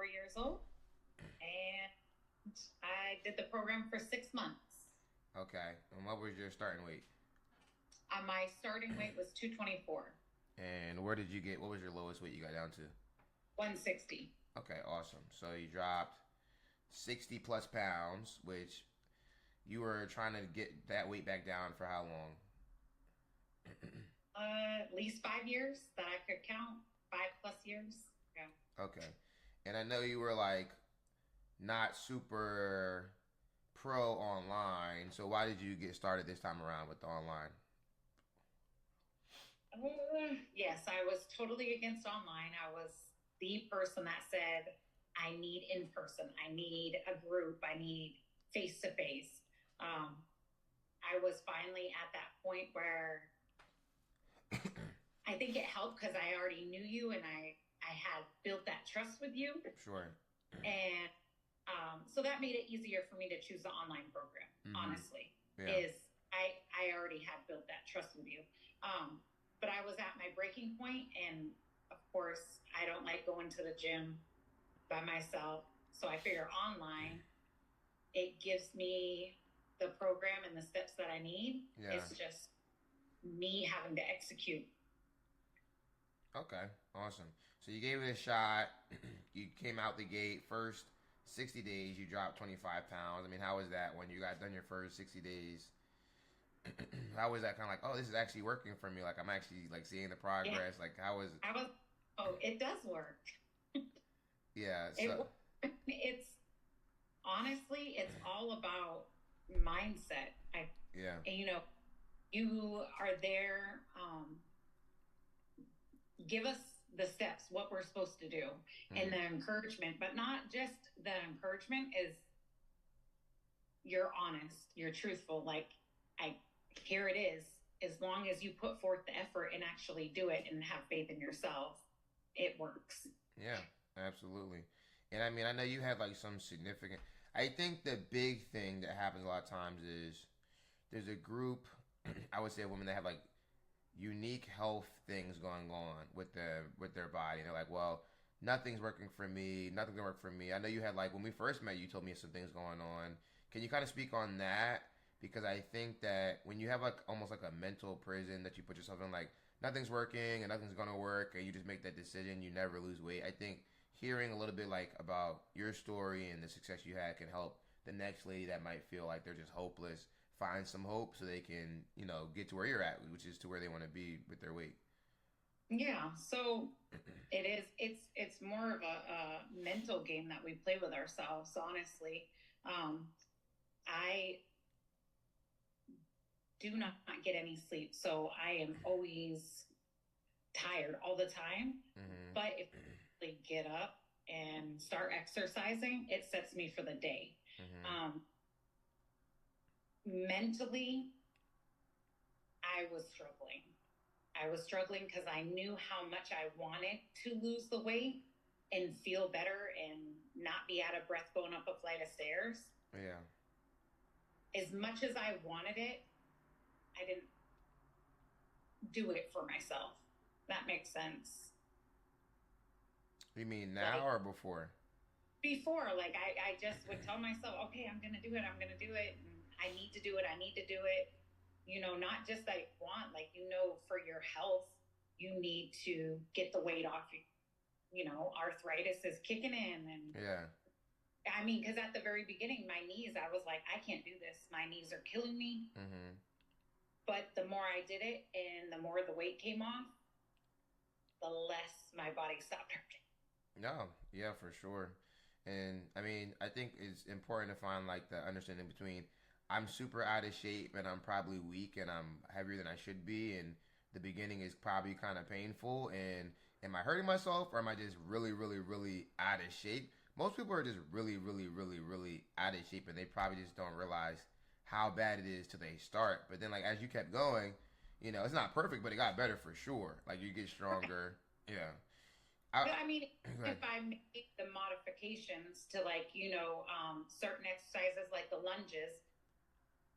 24 years old, and I did the program for 6 months. Okay. And what was your starting weight? My starting weight was 224, And where did you get? What was your lowest weight you got down to? 160. Okay, awesome. So you dropped 60 plus pounds, which you were trying to get that weight back down for how long? At least 5 years that I could count, 5 plus years. Yeah. Okay. And I know you were like not super pro online, so why did you get started this time around with the online? Yes, I was totally against online. I was the person that said, I need in person, I need a group, I need face to face. I was finally at that point where I think it helped because I already knew you and I had built that trust with you. Sure. And so that made it easier for me to choose the online program, Mm-hmm. honestly, Yeah. is I already had built that trust with you. But I was at my breaking point, and of course, I don't like going to the gym by myself. So I figure online, it gives me the program and the steps that I need. Yeah. It's just me having to execute. Okay. Awesome. So you gave it a shot. You came out the gate first 60 days. You dropped 25 pounds. I mean, how was that when you got done your first 60 days? How was that kind of like, oh, this is actually working for me? Like, I'm actually like seeing the Yeah, progress. Like, how was, I was, oh, it does work. yeah. It So, works. It's honestly, it's all about mindset. yeah. And, you are there. Give us the steps, what we're supposed to do, and Hmm. the encouragement, but not just the encouragement is you're honest, you're truthful. Like, I, here it is. As long as you put forth the effort and actually do it and have faith in yourself, it works. Yeah, absolutely. And I mean, I know you had like some significant. I think the big thing that happens a lot of times is there's a group, I would say, of women that have like unique health things going on with their body. And they're like, well, nothing's working for me. Nothing's gonna work for me. I know you had like when we first met, you told me some things going on. Can you kind of speak on that? Because I think that when you have like almost like a mental prison that you put yourself in, like nothing's working and nothing's gonna work, and you just make that decision, you never lose weight. I think hearing a little bit like about your story and the success you had can help the next lady that might feel like they're just hopeless find some hope so they can, get to where you're at, which is to where they want to be with their weight. Yeah, so it's more of a mental game that we play with ourselves, honestly. Um, I do not get any sleep, so I am always tired all the time. Mm-hmm. But if I get up and start exercising, it sets me for the day. Mm-hmm. Um, Mentally, I was struggling. I was struggling because I knew how much I wanted to lose the weight and feel better and not be out of breath going up a flight of stairs. Yeah. As much as I wanted it, I didn't do it for myself. That makes sense. You mean now Like or before? before, like I just would tell myself, okay, I'm going to do it. I'm going to do it. And I need to do it. I need to do it. Not just that I want, like, for your health, you need to get the weight off. Arthritis is kicking in. And Yeah. I mean, because at the very beginning, my knees, I was like, I can't do this. My knees are killing me. Mm-hmm. But the more I did it and the more the weight came off, the less my body stopped hurting. No, yeah, for sure. And I mean, I think it's important to find like the understanding between I'm super out of shape and I'm probably weak and I'm heavier than I should be and the beginning is probably kind of painful and am I hurting myself or am I just really, really, really out of shape? Most people are just really, really, really, really out of shape and they probably just don't realize how bad it is till they start. But then like as you kept going, it's not perfect, but it got better for sure. Like you get stronger. Yeah. But I, I mean, go if ahead. I make the modifications to, like, certain exercises like the lunges,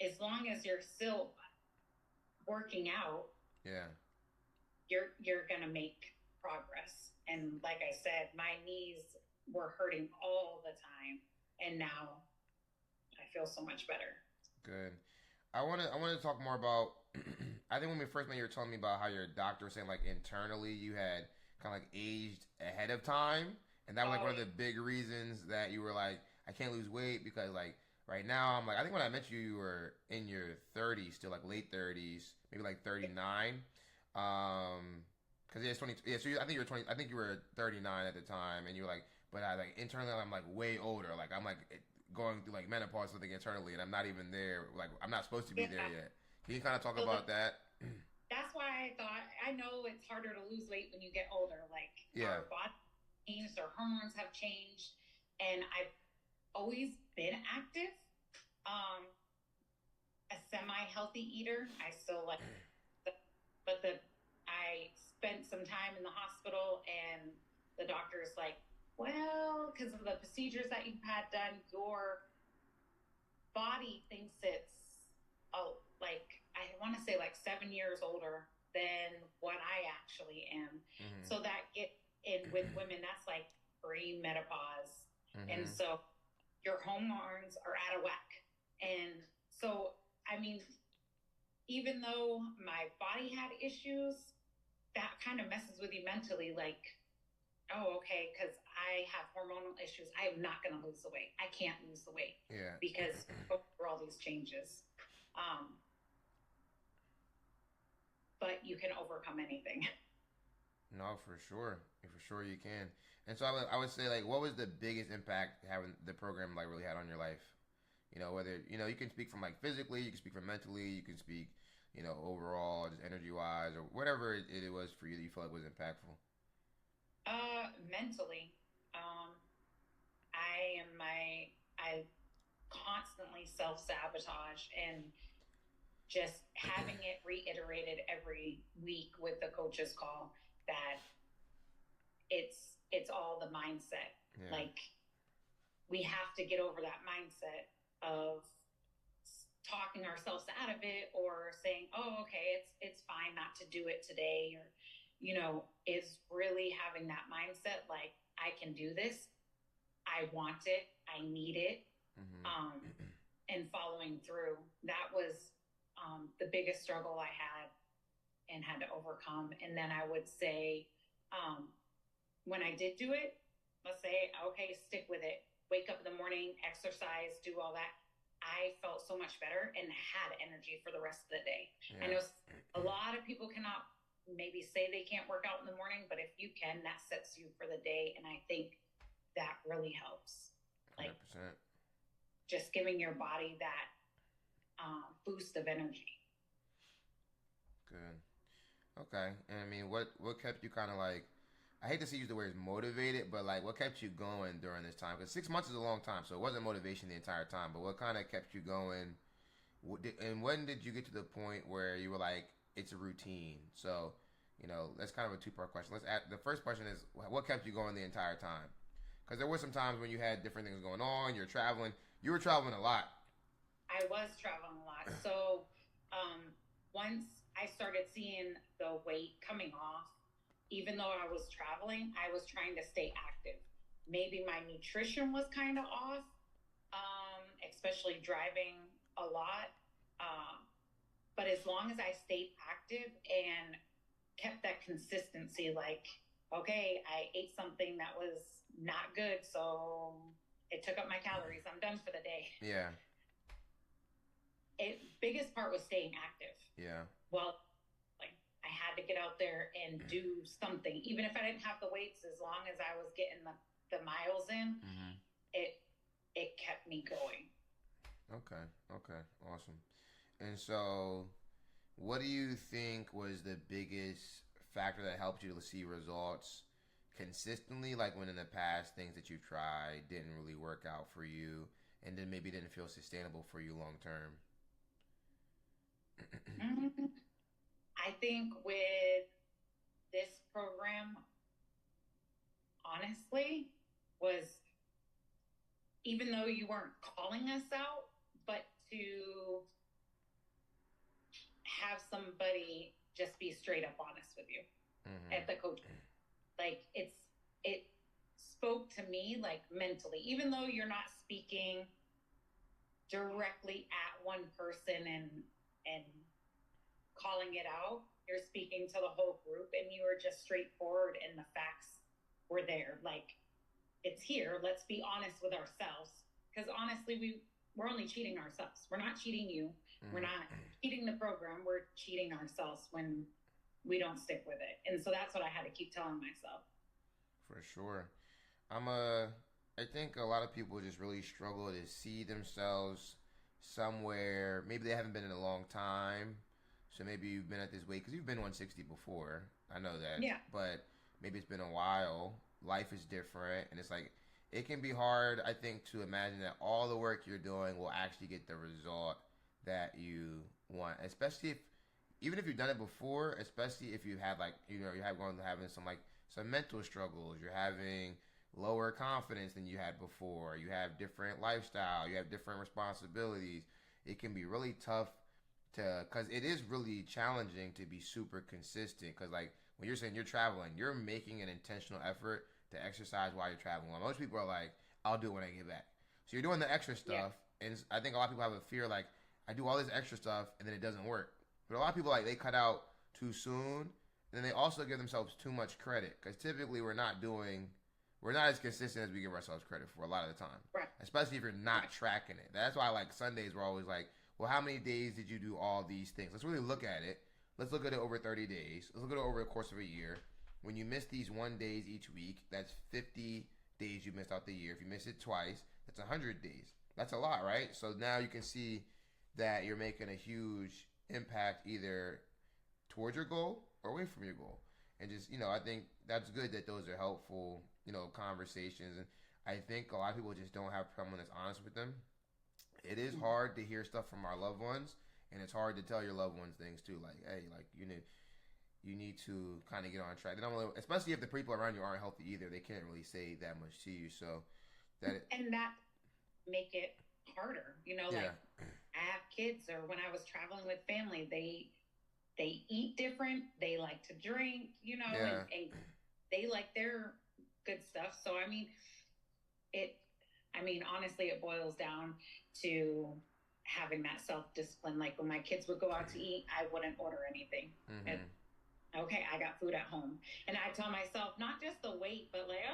as long as you're still working out, Yeah. you're gonna make progress. And like I said, my knees were hurting all the time. And now I feel so much better. Good. I want to talk more about. I think when we first met, you were telling me about how your doctor was saying like internally you had kind of like aged ahead of time, and that was like Oh, one of the big reasons that you were like, I can't lose weight because like right now I'm like I think when I met you you were in your 30s, still like late 30s, maybe like 39. Because yeah, it's 20. Yeah, so I think you were 20. I think you were 39 at the time, and you were like, but I like internally I'm like way older. Like I'm like going through like menopause something internally, and I'm not even there. Like I'm not supposed to be yeah. there yet. Can you kind of talk So about that? that's why I thought, I know it's harder to lose weight when you get older. Like Yeah. our body changed, our hormones have changed, and I've always been active. Um, a semi-healthy eater. I still like, the, but the I spent some time in the hospital, and the doctor's like, well, because of the procedures that you've had done, your body thinks it's like I want to say like 7 years older than what I actually am. Mm-hmm. So that get in with women, that's like pre-menopause, and Mm-hmm. so your hormones are out of whack. And so, I mean, even though my body had issues, that kind of messes with you mentally. Like, oh, okay, because I have hormonal issues, I am not going to lose the weight. I can't lose the weight Yeah. because for all these changes. Um, but you can overcome anything. No, for sure. For sure you can. And so I would say like, what was the biggest impact having the program like really had on your life? Whether you can speak from like physically, you can speak from mentally, you can speak, overall, just energy wise or whatever it was for you that you felt like was impactful. Mentally, um, I am I constantly self sabotage, and just having it reiterated every week with the coach's call that it's all the mindset. Yeah. Like we have to get over that mindset of talking ourselves out of it, or saying, oh, okay, it's fine not to do it today, or is really having that mindset like, I can do this, I want it, I need it. um, Mm-hmm. and following through, that was the biggest struggle I had and had to overcome. And then I would say, um, when I did do it, let's say, okay, stick with it. Wake up in the morning, exercise, do all that. I felt so much better and had energy for the rest of the day. I Yeah. know a lot of people cannot maybe say they can't work out in the morning, but if you can, that sets you for the day. And I think that really helps. Like 100%. just giving your body that boost of energy. Good. Okay. And I mean, what kept you kind of like? I hate to say use the word motivated, but like, what kept you going during this time? Because 6 months is a long time, so it wasn't motivation the entire time. But what kind of kept you going? And when did you get to the point where you were like, it's a routine? So, that's kind of a two-part question. Let's add, the first question is, what kept you going the entire time? Because there were some times when you had different things going on. You're traveling. You were traveling a lot. I was traveling a lot. So once I started seeing the weight coming off, even though I was traveling, I was trying to stay active. Maybe my nutrition was kind of off, especially driving a lot. Um, but as long as I stayed active and kept that consistency, like, okay, I ate something that was not good, so it took up my calories, I'm done for the day. Yeah. Biggest part was staying active. Yeah. Well, like I had to get out there and do something, even if I didn't have the weights. As long as I was getting the miles in, Mm-hmm. it kept me going. Okay. Okay. Awesome. And so, what do you think was the biggest factor that helped you to see results consistently? Like when in the past things that you tried didn't really work out for you, and then maybe didn't feel sustainable for you long term. Mm-hmm. I think with this program, honestly, was, even though you weren't calling us out, but to have somebody just be straight up honest with you Mm-hmm. at the coach. Like it's spoke to me like mentally, even though you're not speaking directly at one person and calling it out. You're speaking to the whole group, and you are just straightforward, and the facts were there. Like, it's here. Let's be honest with ourselves, because honestly, we're only cheating ourselves. We're not cheating you. We're not cheating the program. We're cheating ourselves when we don't stick with it. And so that's what I had to keep telling myself. For sure. I think a lot of people just really struggle to see themselves somewhere. Maybe they haven't been in a long time. So maybe you've been at this weight because you've been 160 before. I know that. Yeah. But maybe it's been a while. Life is different. And it's like, it can be hard, I think, to imagine that all the work you're doing will actually get the result that you want. Especially if, even if you've done it before, especially if you have like, you have gone having some mental struggles, you're having lower confidence than you had before, you have different lifestyle, you have different responsibilities. It can be really tough because it is really challenging to be super consistent. Because like when you're saying you're traveling, you're making an intentional effort to exercise while you're traveling. Well, most people are like, I'll do it when I get back. So you're doing the extra stuff, and I think a lot of people have a fear like, I do all this extra stuff and then it doesn't work. But a lot of people like they cut out too soon, and then they also give themselves too much credit because typically we're not as consistent as we give ourselves credit for a lot of the time. Right. Especially if you're not tracking it. That's why like Sundays we're always like, well, how many days did you do all these things? Let's really look at it. Let's look at it over 30 days. Let's look at it over the course of a year. When you miss these 1 days each week, that's 50 days you missed out the year. If you miss it twice, that's 100 days. That's a lot, right? So now you can see that you're making a huge impact either towards your goal or away from your goal. And just, I think that's good that those are helpful, conversations. And I think a lot of people just don't have someone that's honest with them. It is hard to hear stuff from our loved ones, and it's hard to tell your loved ones things too. Like, hey, like you need to kind of get on track. They don't really, especially if the people around you aren't healthy either. They can't really say that much to you. So that make it harder. Like I have kids, or when I was traveling with family, they eat different. They like to drink, and they like their good stuff. So honestly, it boils down to having that self-discipline. Like when my kids would go out to eat, I wouldn't order anything. Mm-hmm. Okay, I got food at home. And I tell myself, not just the weight, but like,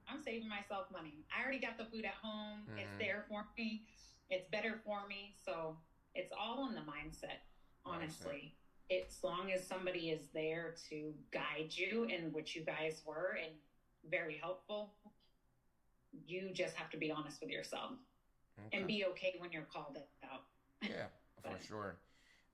I'm saving myself money. I already got the food at home. Mm-hmm. It's there for me. It's better for me. So it's all in the mindset, honestly. As long as somebody is there to guide you, in which you guys were, and very helpful, you just have to be honest with yourself and be okay when you're called out. Yeah, for sure.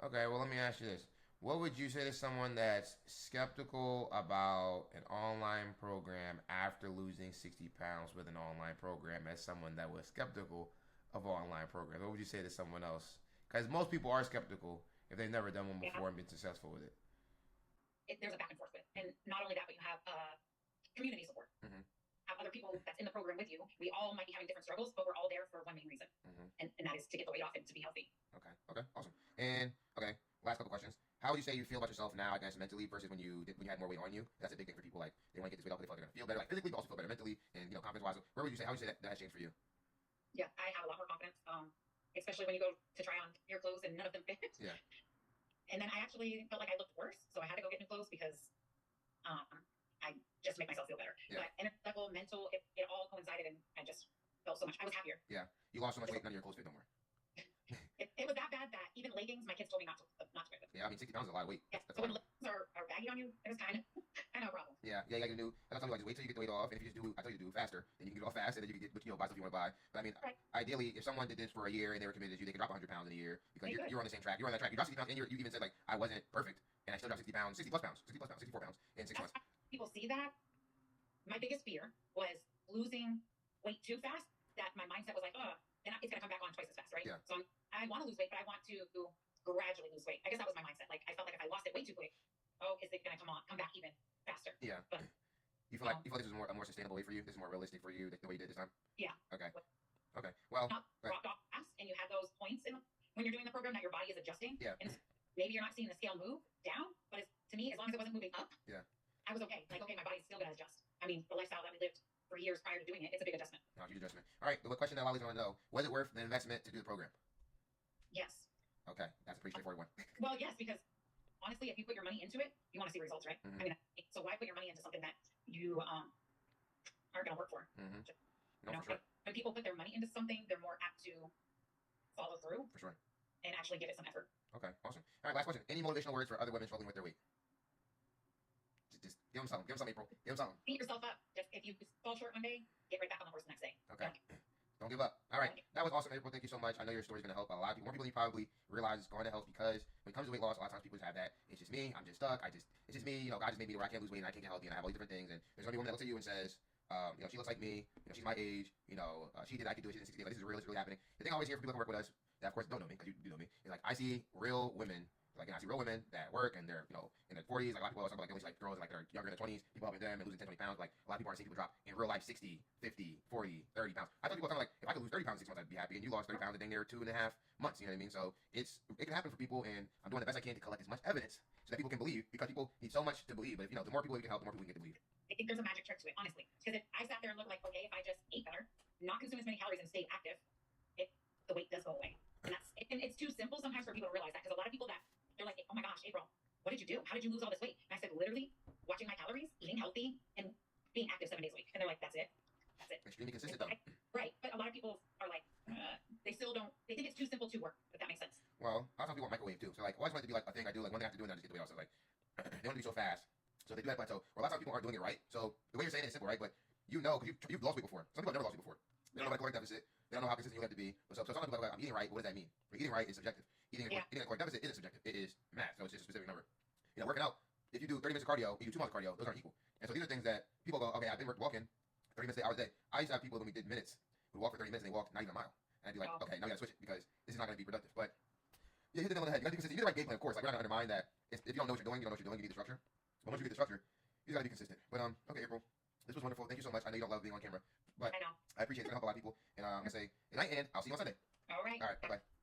Okay, well, let me ask you this. What would you say to someone that's skeptical about an online program after losing 60 pounds with an online program, as someone that was skeptical of online programs? What would you say to someone else? Because most people are skeptical if they've never done one before and been successful with it. There's a back and forth with it. And not only that, but you have community support. Mm-hmm. Have other people that's in the program with you. We all might be having different struggles, but we're all there for one main reason. Mm-hmm. And that is to get the weight off and to be healthy. Okay, awesome. And, last couple questions. How would you say you feel about yourself now, I guess, mentally versus when you had more weight on you? That's a big thing for people. Like, they want to get this weight off, they feel like they're going to feel better, like physically, but also feel better mentally and, confidence-wise. How would you say that has changed for you? Yeah, I have a lot more confidence, especially when you go to try on your clothes and none of them fit. Yeah. And then I actually felt like I looked worse, so I had to go get new clothes because I just make myself feel better. Yeah. But intellectual, mental, it all coincided, and I just felt so much. I was happier. Yeah. You lost so much weight, none of your clothes fit no more. It was that bad that even leggings, my kids told me not to wear them. Yeah, 60 pounds is a lot of weight. Yeah. So when leggings are baggy on you, it was kind of a problem. Yeah, you got to do. I tell you, just wait till you get the weight off, and if you just do, I tell you to do it faster, then you can get it off fast, and then you can get, buy stuff you want to buy. But ideally, if someone did this for a year and they were committed to you, they could drop 100 pounds in a year because you're on the same track. You're on that track. You dropped 60 pounds, and you even said like I wasn't perfect, and I still dropped 60 pounds, 60 plus pounds, 64 pounds in 6 months. People see that. My biggest fear was losing weight too fast. That my mindset was like, then it's gonna come back on twice as fast, right? Yeah. So I want to lose weight, but I want to gradually lose weight. I guess that was my mindset. Like I felt like if I lost it way too quick, is it gonna come back even faster? Yeah. But you feel like this was a more sustainable way for you? This is more realistic for you, the way you did this time? Yeah. Okay. Well, dropped off fast, and you have those points when you're doing the program that your body is adjusting. Yeah. And maybe you're not seeing the scale move down, but to me, as long as it wasn't moving up, I was okay. Like, okay, my body's still gonna adjust. I mean, the lifestyle that we lived for years prior to investment. All right, the question that I always want to know: was it worth the investment to do the program? Yes. Okay, that's a pretty straightforward one. Well, yes, because honestly, if you put your money into it, you want to see results, right? Mm-hmm. I mean, so why put your money into something that you aren't going to work for? Mm-hmm. Just, No, for sure. when people put their money into something, they're more apt to follow through. For sure. And actually give it some effort. Okay, awesome. All right, last question. Any motivational words for other women struggling with their weight? Just give them something. Give them something, April. Give them something. Beat yourself up. Just if you fall short one day, get right back on the horse the next day. Okay. Don't give up. All right. That was awesome, April. Thank you so much. I know your story is going to help a lot of people. More people than you probably realize it's going to help because when it comes to weight loss, a lot of times people just have that. It's just me. I'm just stuck. It's just me. God just made me to where I can't lose weight and I can't get healthy and I have all these different things. And there's going to be a woman that looks at you and says, she looks like me. She's my age. She did. I could do it. She's in 60 days. Like, this is real. It's really happening. The thing I always hear from people that work with us that, of course, don't know me because you do know me. Is like I see real women. Like, I see real women that work and they're, in their 40s. Like, a lot of people always talk about, like, like girls like that are younger in their 20s, people helping them and losing 10, 20 pounds. Like, a lot of people aren't seeing people drop in real life 60, 50, 40, 30 pounds. I tell people all the time, like, if I could lose 30 pounds in 6 months, I'd be happy. And you lost 30 pounds in dang near 2.5 months. You know what I mean? So it can happen for people. And I'm doing the best I can to collect as much evidence so that people can believe because people need so much to believe. But if, the more people we can help, the more people we can get to believe. I think there's a magic trick to it, honestly. Because if I sat there and looked like, okay, if I just ate better, not consume as many calories and stayed active, the weight does go away. And it's too simple sometimes for people to realize that because a lot of people that they're like, oh my gosh, April, what did you do? How did you lose all this weight? And I said, literally watching my calories, eating healthy, and being active 7 days a week. And they're like, that's it. That's it. Extremely consistent, though. Right. But a lot of people are like, they think it's too simple to work, if that makes sense. Well, a lot of people want microwave, too. So, like, I always want it to be like a thing I do, like one thing I have to do, and I just get the weight off. So, like, they want to be so fast. So they do that plateau. Or a lot of times people aren't doing it right. So the way you're saying it is simple, right? But because you've lost weight before. Some people have never lost weight before. They don't know about caloric deficit. They don't know how consistent you have to be. So some people are like, I'm eating right. What does that mean? Eating right is subjective. Eating a caloric deficit isn't subjective. It is math. So it's just a specific number. Working out, if you do 30 minutes of cardio, you do 2 miles of cardio, those aren't equal. And so these are things that people go, okay, I've been walking 30 minutes a day. I used to have people when we did minutes who walk for 30 minutes and they walk not even a mile. And I'd be like, okay, now we gotta switch it because this is not gonna be productive. But you hit the nail on the head. You gotta be consistent. You need the right game plan, of course. Like, we're not gonna undermine that. If you don't know what you're doing, you don't know what you're doing, you need the structure. But once you get the structure, you gotta be consistent. But okay, April. This was wonderful. Thank you so much. I know you don't love being on camera, but I know. I appreciate it. It's gonna help a lot of people. And I'm gonna say good night, and I'll see you on Sunday. All right. All right. Bye bye.